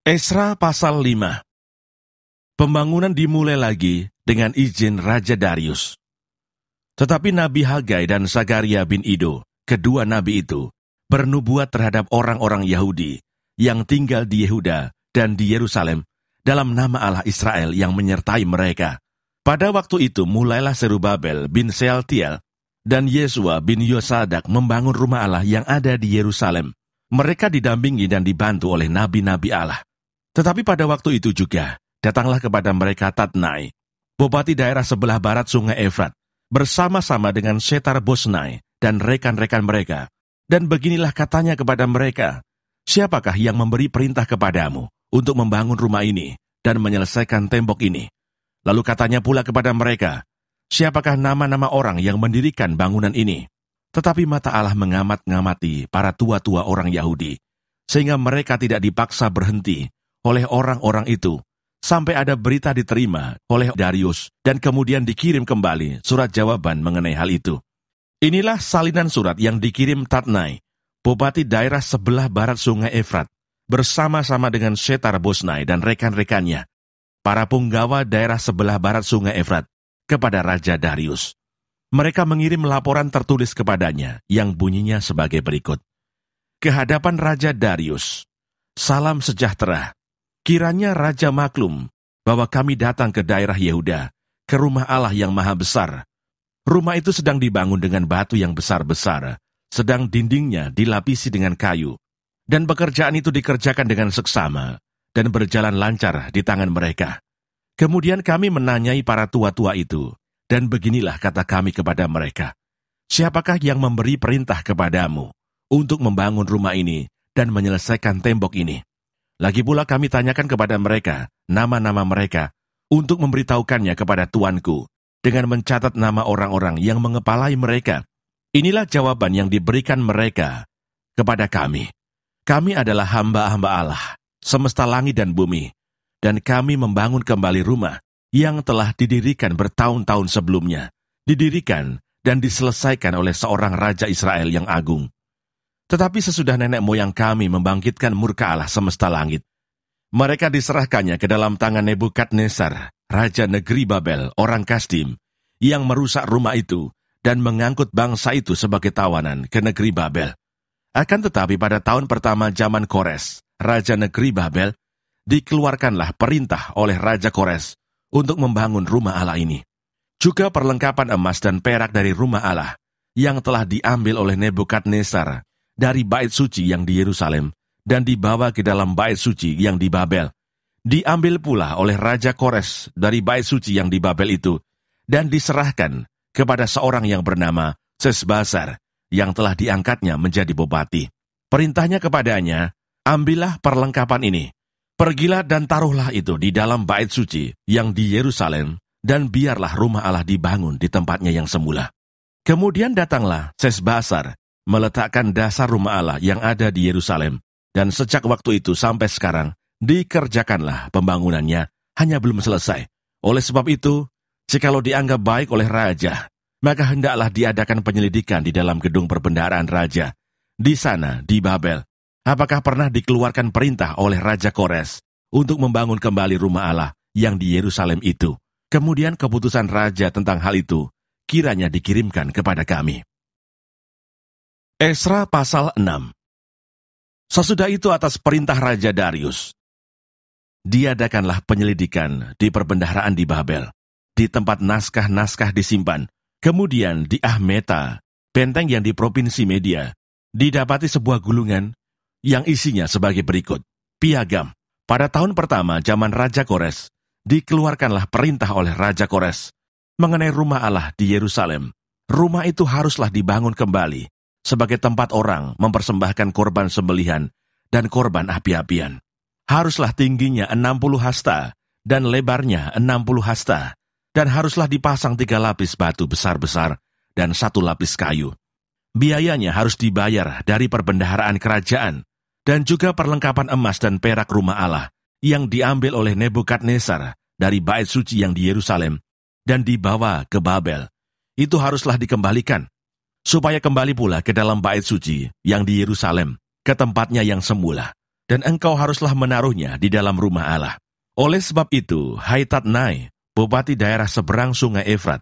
Esra pasal 5. Pembangunan dimulai lagi dengan izin Raja Darius. Tetapi Nabi Hagai dan Zakaria bin Ido, kedua nabi itu, bernubuat terhadap orang-orang Yahudi yang tinggal di Yehuda dan di Yerusalem dalam nama Allah Israel yang menyertai mereka. Pada waktu itu mulailah Zerubabel bin Sealtiel dan Yesua bin Yosadak membangun rumah Allah yang ada di Yerusalem. Mereka didampingi dan dibantu oleh nabi-nabi Allah. Tetapi pada waktu itu juga, datanglah kepada mereka Tatnai, bupati daerah sebelah barat sungai Efrat, bersama-sama dengan Setar-Bosnai dan rekan-rekan mereka. Dan beginilah katanya kepada mereka, "Siapakah yang memberi perintah kepadamu untuk membangun rumah ini dan menyelesaikan tembok ini?" Lalu katanya pula kepada mereka, "Siapakah nama-nama orang yang mendirikan bangunan ini?" Tetapi mata Allah mengamat-ngamati para tua-tua orang Yahudi, sehingga mereka tidak dipaksa berhenti oleh orang-orang itu, sampai ada berita diterima oleh Darius, dan kemudian dikirim kembali surat jawaban mengenai hal itu. Inilah salinan surat yang dikirim Tatnai, bupati daerah sebelah barat sungai Efrat, bersama-sama dengan Setar-Bosnai dan rekan-rekannya, para punggawa daerah sebelah barat sungai Efrat, kepada Raja Darius. Mereka mengirim laporan tertulis kepadanya, yang bunyinya sebagai berikut. Kehadapan Raja Darius, salam sejahtera. Kiranya Raja maklum bahwa kami datang ke daerah Yehuda, ke rumah Allah yang maha besar. Rumah itu sedang dibangun dengan batu yang besar-besar, sedang dindingnya dilapisi dengan kayu. Dan pekerjaan itu dikerjakan dengan seksama, dan berjalan lancar di tangan mereka. Kemudian kami menanyai para tua-tua itu, dan beginilah kata kami kepada mereka, "Siapakah yang memberi perintah kepadamu untuk membangun rumah ini dan menyelesaikan tembok ini?" Lagi pula kami tanyakan kepada mereka nama-nama mereka untuk memberitahukannya kepada tuanku dengan mencatat nama orang-orang yang mengepalai mereka. Inilah jawaban yang diberikan mereka kepada kami. Kami adalah hamba-hamba Allah, semesta langit dan bumi, dan kami membangun kembali rumah yang telah didirikan bertahun-tahun sebelumnya, didirikan dan diselesaikan oleh seorang Raja Israel yang agung. Tetapi sesudah nenek moyang kami membangkitkan murka Allah semesta langit, mereka diserahkannya ke dalam tangan Nebukadnezar, Raja negeri Babel, orang Kasdim, yang merusak rumah itu dan mengangkut bangsa itu sebagai tawanan ke negeri Babel. Akan tetapi pada tahun pertama zaman Kores, Raja negeri Babel, dikeluarkanlah perintah oleh Raja Kores untuk membangun rumah Allah ini. Juga perlengkapan emas dan perak dari rumah Allah yang telah diambil oleh Nebukadnezar dari bait suci yang di Yerusalem dan dibawa ke dalam bait suci yang di Babel. Diambil pula oleh Raja Kores dari bait suci yang di Babel itu dan diserahkan kepada seorang yang bernama Sesbazar yang telah diangkatnya menjadi bupati. Perintahnya kepadanya, "Ambillah perlengkapan ini, pergilah dan taruhlah itu di dalam bait suci yang di Yerusalem dan biarlah rumah Allah dibangun di tempatnya yang semula." Kemudian datanglah Sesbazar meletakkan dasar rumah Allah yang ada di Yerusalem, dan sejak waktu itu sampai sekarang, dikerjakanlah pembangunannya, hanya belum selesai. Oleh sebab itu, jikalau dianggap baik oleh raja, maka hendaklah diadakan penyelidikan di dalam gedung perbendaharaan raja, di sana, di Babel. Apakah pernah dikeluarkan perintah oleh Raja Kores untuk membangun kembali rumah Allah yang di Yerusalem itu? Kemudian keputusan raja tentang hal itu kiranya dikirimkan kepada kami. Esra pasal 6. Sesudah itu atas perintah Raja Darius, diadakanlah penyelidikan di perbendaharaan di Babel, di tempat naskah-naskah disimpan. Kemudian di Ahmeta, benteng yang di provinsi Media, didapati sebuah gulungan yang isinya sebagai berikut. Piagam, pada tahun pertama zaman Raja Kores, dikeluarkanlah perintah oleh Raja Kores mengenai rumah Allah di Yerusalem. Rumah itu haruslah dibangun kembali sebagai tempat orang mempersembahkan korban sembelihan dan korban api-apian. Haruslah tingginya 60 hasta dan lebarnya 60 hasta, dan haruslah dipasang 3 lapis batu besar-besar dan 1 lapis kayu. Biayanya harus dibayar dari perbendaharaan kerajaan, dan juga perlengkapan emas dan perak rumah Allah yang diambil oleh Nebukadnezar dari bait suci yang di Yerusalem dan dibawa ke Babel. Itu haruslah dikembalikan, supaya kembali pula ke dalam bait suci yang di Yerusalem, ke tempatnya yang semula. dan engkau haruslah menaruhnya di dalam rumah Allah. Oleh sebab itu, hai Tatnai, bupati daerah seberang sungai Efrat,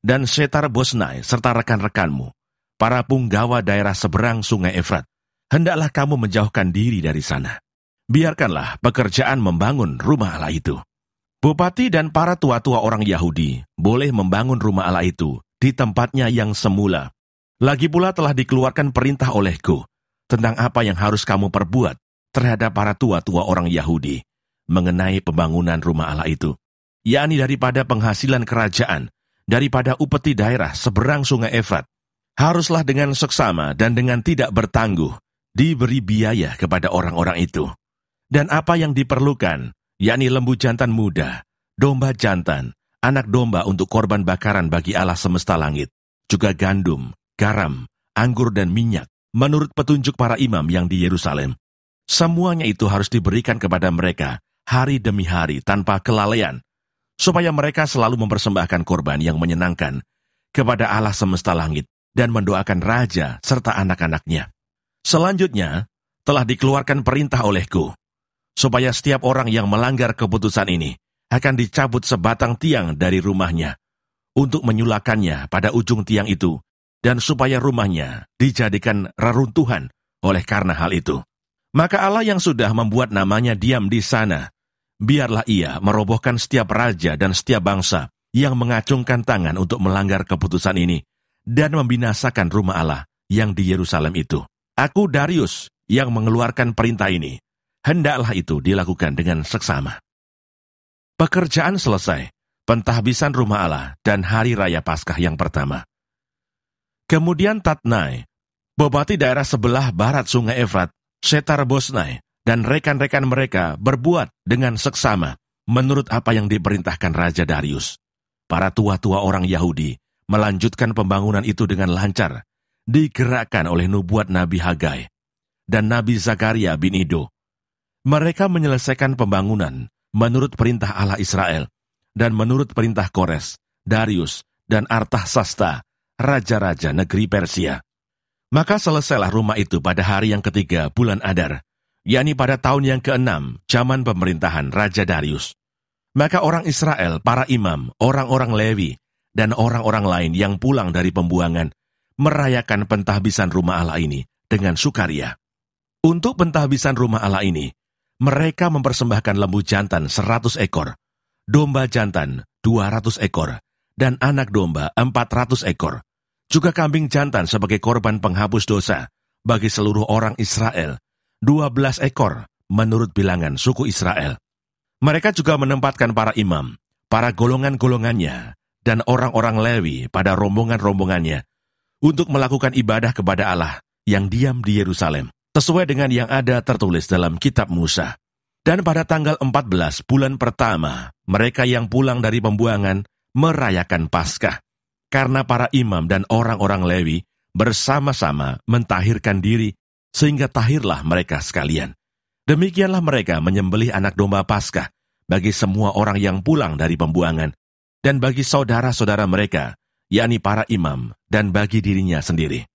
dan Setar-Bosnai serta rekan-rekanmu, para punggawa daerah seberang sungai Efrat, hendaklah kamu menjauhkan diri dari sana. Biarkanlah pekerjaan membangun rumah Allah itu. Bupati dan para tua-tua orang Yahudi boleh membangun rumah Allah itu di tempatnya yang semula. Lagi pula telah dikeluarkan perintah olehku tentang apa yang harus kamu perbuat terhadap para tua-tua orang Yahudi mengenai pembangunan rumah Allah itu, yakni daripada penghasilan kerajaan, daripada upeti daerah seberang sungai Efrat, haruslah dengan seksama dan dengan tidak bertangguh diberi biaya kepada orang-orang itu. Dan apa yang diperlukan, yakni lembu jantan muda, domba jantan, anak domba untuk korban bakaran bagi Allah semesta langit, juga gandum, garam, anggur dan minyak, menurut petunjuk para imam yang di Yerusalem. Semuanya itu harus diberikan kepada mereka hari demi hari tanpa kelalaian, supaya mereka selalu mempersembahkan korban yang menyenangkan kepada Allah semesta langit dan mendoakan raja serta anak-anaknya. Selanjutnya, telah dikeluarkan perintah olehku, supaya setiap orang yang melanggar keputusan ini akan dicabut sebatang tiang dari rumahnya, untuk menyulakannya pada ujung tiang itu, dan supaya rumahnya dijadikan reruntuhan oleh karena hal itu. Maka Allah yang sudah membuat namanya diam di sana, biarlah ia merobohkan setiap raja dan setiap bangsa yang mengacungkan tangan untuk melanggar keputusan ini, dan membinasakan rumah Allah yang di Yerusalem itu. Aku Darius yang mengeluarkan perintah ini, hendaklah itu dilakukan dengan seksama. Pekerjaan selesai, pentahbisan rumah Allah dan hari raya Paskah yang pertama. Kemudian Tatnai, bupati daerah sebelah barat sungai Efrat, Setar-Bosnai, dan rekan-rekan mereka berbuat dengan seksama menurut apa yang diperintahkan Raja Darius. Para tua-tua orang Yahudi melanjutkan pembangunan itu dengan lancar, digerakkan oleh nubuat Nabi Hagai dan Nabi Zakaria bin Ido. Mereka menyelesaikan pembangunan menurut perintah Allah Israel dan menurut perintah Kores, Darius, dan Artasasta, raja-raja negeri Persia. Maka selesailah rumah itu pada hari yang ketiga bulan Adar, yakni pada tahun yang ke-6 zaman pemerintahan Raja Darius. Maka orang Israel, para imam, orang-orang Lewi, dan orang-orang lain yang pulang dari pembuangan, merayakan pentahbisan rumah Allah ini dengan sukaria. Untuk pentahbisan rumah Allah ini, mereka mempersembahkan lembu jantan 100 ekor, domba jantan 200 ekor, dan anak domba 400 ekor, juga kambing jantan sebagai korban penghapus dosa bagi seluruh orang Israel, 12 ekor menurut bilangan suku Israel. Mereka juga menempatkan para imam, para golongan-golongannya, dan orang-orang Lewi pada rombongan-rombongannya untuk melakukan ibadah kepada Allah yang diam di Yerusalem, sesuai dengan yang ada tertulis dalam kitab Musa. Dan pada tanggal 14 bulan pertama, mereka yang pulang dari pembuangan merayakan Paskah, karena para imam dan orang-orang Lewi bersama-sama mentahirkan diri, sehingga tahirlah mereka sekalian. Demikianlah mereka menyembelih anak domba Paskah bagi semua orang yang pulang dari pembuangan, dan bagi saudara-saudara mereka, yakni para imam, dan bagi dirinya sendiri.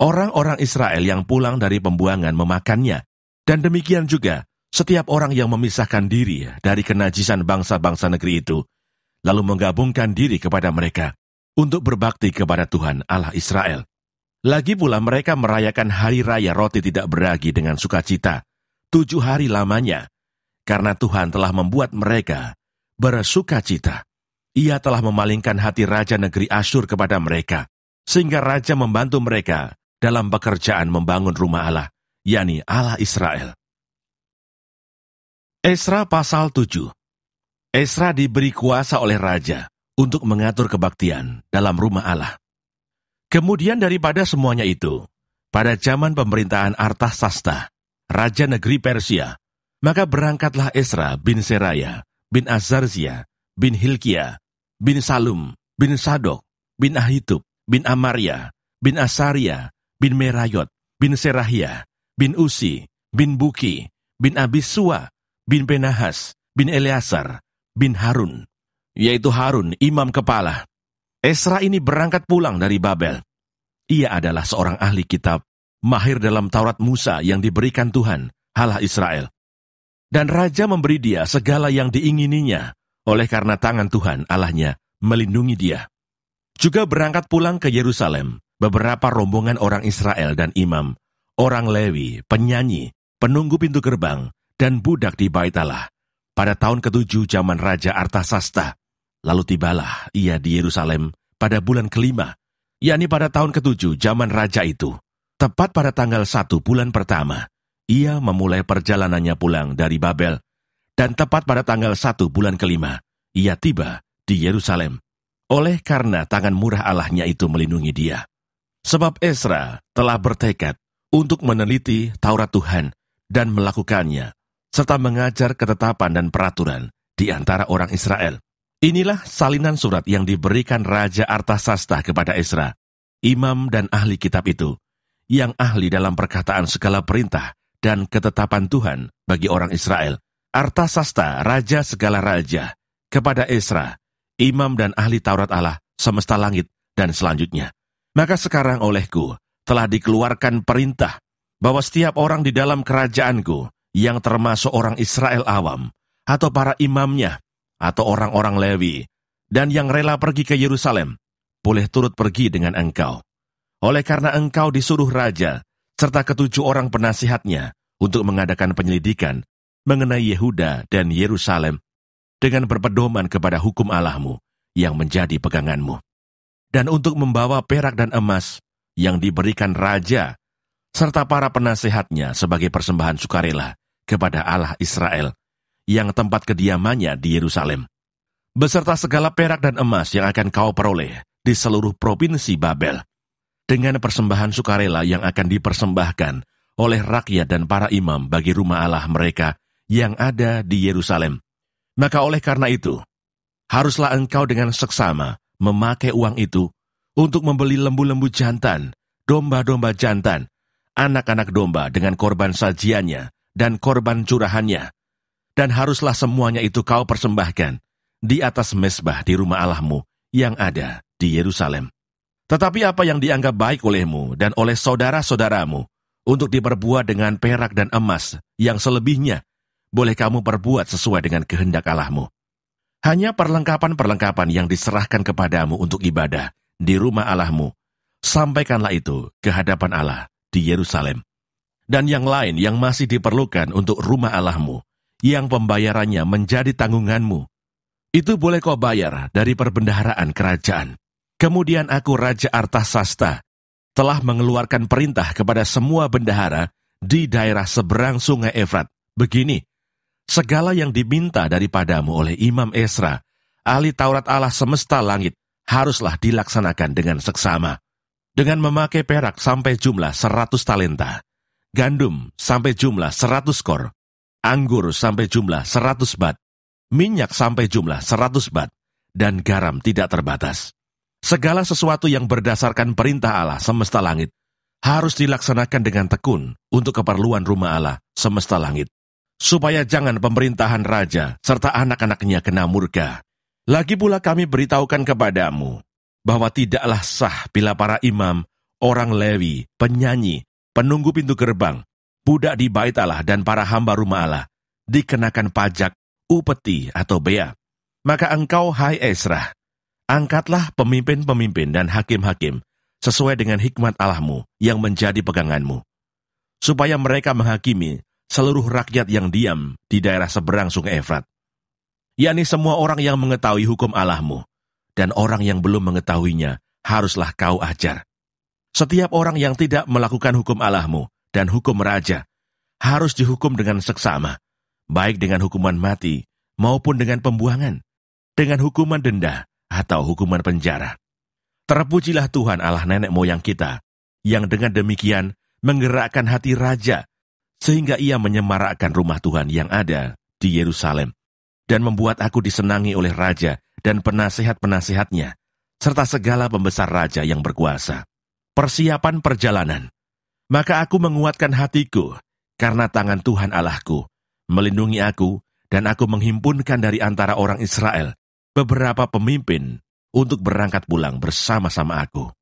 Orang-orang Israel yang pulang dari pembuangan memakannya, dan demikian juga setiap orang yang memisahkan diri dari kenajisan bangsa-bangsa negeri itu, lalu menggabungkan diri kepada mereka untuk berbakti kepada Tuhan Allah Israel. Lagi pula mereka merayakan hari raya roti tidak beragi dengan sukacita, 7 hari lamanya, karena Tuhan telah membuat mereka bersukacita. Ia telah memalingkan hati raja negeri Asyur kepada mereka, sehingga raja membantu mereka dalam pekerjaan membangun rumah Allah, yakni Allah Israel. Esra pasal 7. Esra diberi kuasa oleh raja untuk mengatur kebaktian dalam rumah Allah. Kemudian daripada semuanya itu, pada zaman pemerintahan Artasasta, raja negeri Persia, maka berangkatlah Esra bin Seraya, bin Azarzia, bin Hilkia, bin Salum, bin Sadok, bin Ahitub, bin Amaria, bin Asaria, bin Merayot, bin Serahia, bin Usi, bin Buki, bin Abisua, bin Penahas, bin Eleazar, bin Harun, yaitu Harun, imam kepala. Esra ini berangkat pulang dari Babel. Ia adalah seorang ahli kitab, mahir dalam Taurat Musa yang diberikan Tuhan Allah Israel. Dan raja memberi dia segala yang diingininya, oleh karena tangan Tuhan Allahnya melindungi dia. Juga berangkat pulang ke Yerusalem beberapa rombongan orang Israel dan imam, orang Lewi, penyanyi, penunggu pintu gerbang, dan budak di Bait Allah pada tahun ke-7 zaman Raja Artasasta. Lalu tibalah ia di Yerusalem pada bulan ke-5, yakni pada tahun ke-7 zaman raja itu. Tepat pada tanggal 1 bulan pertama, ia memulai perjalanannya pulang dari Babel, dan tepat pada tanggal 1 bulan ke-5, ia tiba di Yerusalem, oleh karena tangan murah Allahnya itu melindungi dia. Sebab Ezra telah bertekad untuk meneliti Taurat Tuhan dan melakukannya, serta mengajar ketetapan dan peraturan di antara orang Israel. Inilah salinan surat yang diberikan Raja Artasasta kepada Ezra, imam dan ahli kitab itu, yang ahli dalam perkataan segala perintah dan ketetapan Tuhan bagi orang Israel. Artasasta, raja segala raja, kepada Ezra, imam dan ahli Taurat Allah, semesta langit, dan selanjutnya. Maka sekarang olehku telah dikeluarkan perintah bahwa setiap orang di dalam kerajaanku yang termasuk orang Israel awam, atau para imamnya, atau orang-orang Lewi, dan yang rela pergi ke Yerusalem, boleh turut pergi dengan engkau. Oleh karena engkau disuruh raja, serta ke-7 orang penasihatnya, untuk mengadakan penyelidikan mengenai Yehuda dan Yerusalem, dengan berpedoman kepada hukum Allahmu, yang menjadi peganganmu. Dan untuk membawa perak dan emas, yang diberikan raja, serta para penasihatnya sebagai persembahan sukarela kepada Allah Israel, yang tempat kediamannya di Yerusalem. Beserta segala perak dan emas yang akan kau peroleh di seluruh provinsi Babel, dengan persembahan sukarela yang akan dipersembahkan oleh rakyat dan para imam bagi rumah Allah mereka yang ada di Yerusalem. Maka oleh karena itu, haruslah engkau dengan seksama memakai uang itu untuk membeli lembu-lembu jantan, domba-domba jantan, anak-anak domba dengan korban sajiannya dan korban curahannya. Dan haruslah semuanya itu kau persembahkan di atas mezbah di rumah Allahmu yang ada di Yerusalem. Tetapi apa yang dianggap baik olehmu dan oleh saudara-saudaramu untuk diperbuat dengan perak dan emas yang selebihnya, boleh kamu perbuat sesuai dengan kehendak Allahmu. Hanya perlengkapan-perlengkapan yang diserahkan kepadamu untuk ibadah di rumah Allahmu, sampaikanlah itu ke hadapan Allah di Yerusalem. Dan yang lain yang masih diperlukan untuk rumah Allahmu, yang pembayarannya menjadi tanggunganmu, itu boleh kau bayar dari perbendaharaan kerajaan. Kemudian aku, Raja Artasasta, telah mengeluarkan perintah kepada semua bendahara di daerah seberang sungai Efrat. Begini, segala yang diminta daripadamu oleh Imam Ezra, ahli Taurat Allah semesta langit, haruslah dilaksanakan dengan seksama. Dengan memakai perak sampai jumlah 100 talenta, gandum sampai jumlah 100 kor, anggur sampai jumlah 100 bat, minyak sampai jumlah 100 bat, dan garam tidak terbatas. Segala sesuatu yang berdasarkan perintah Allah semesta langit harus dilaksanakan dengan tekun untuk keperluan rumah Allah semesta langit, supaya jangan pemerintahan raja serta anak-anaknya kena murka. Lagi pula kami beritahukan kepadamu bahwa tidaklah sah bila para imam, orang Lewi, penyanyi, penunggu pintu gerbang, budak di Bait Allah dan para hamba rumah Allah dikenakan pajak, upeti atau bea. Maka engkau, hai Ezra, angkatlah pemimpin-pemimpin dan hakim-hakim sesuai dengan hikmat Allahmu yang menjadi peganganmu, supaya mereka menghakimi seluruh rakyat yang diam di daerah seberang sungai Efrat, yakni semua orang yang mengetahui hukum Allahmu, dan orang yang belum mengetahuinya haruslah kau ajar. Setiap orang yang tidak melakukan hukum Allahmu dan hukum raja harus dihukum dengan seksama, baik dengan hukuman mati maupun dengan pembuangan, dengan hukuman denda atau hukuman penjara. Terpujilah Tuhan Allah nenek moyang kita, yang dengan demikian menggerakkan hati raja, sehingga ia menyemarakkan rumah Tuhan yang ada di Yerusalem, dan membuat aku disenangi oleh raja dan penasihat-penasihatnya, serta segala pembesar raja yang berkuasa. Persiapan perjalanan. Maka aku menguatkan hatiku, karena tangan Tuhan Allahku melindungi aku, dan aku menghimpunkan dari antara orang Israel beberapa pemimpin untuk berangkat pulang bersama-sama aku.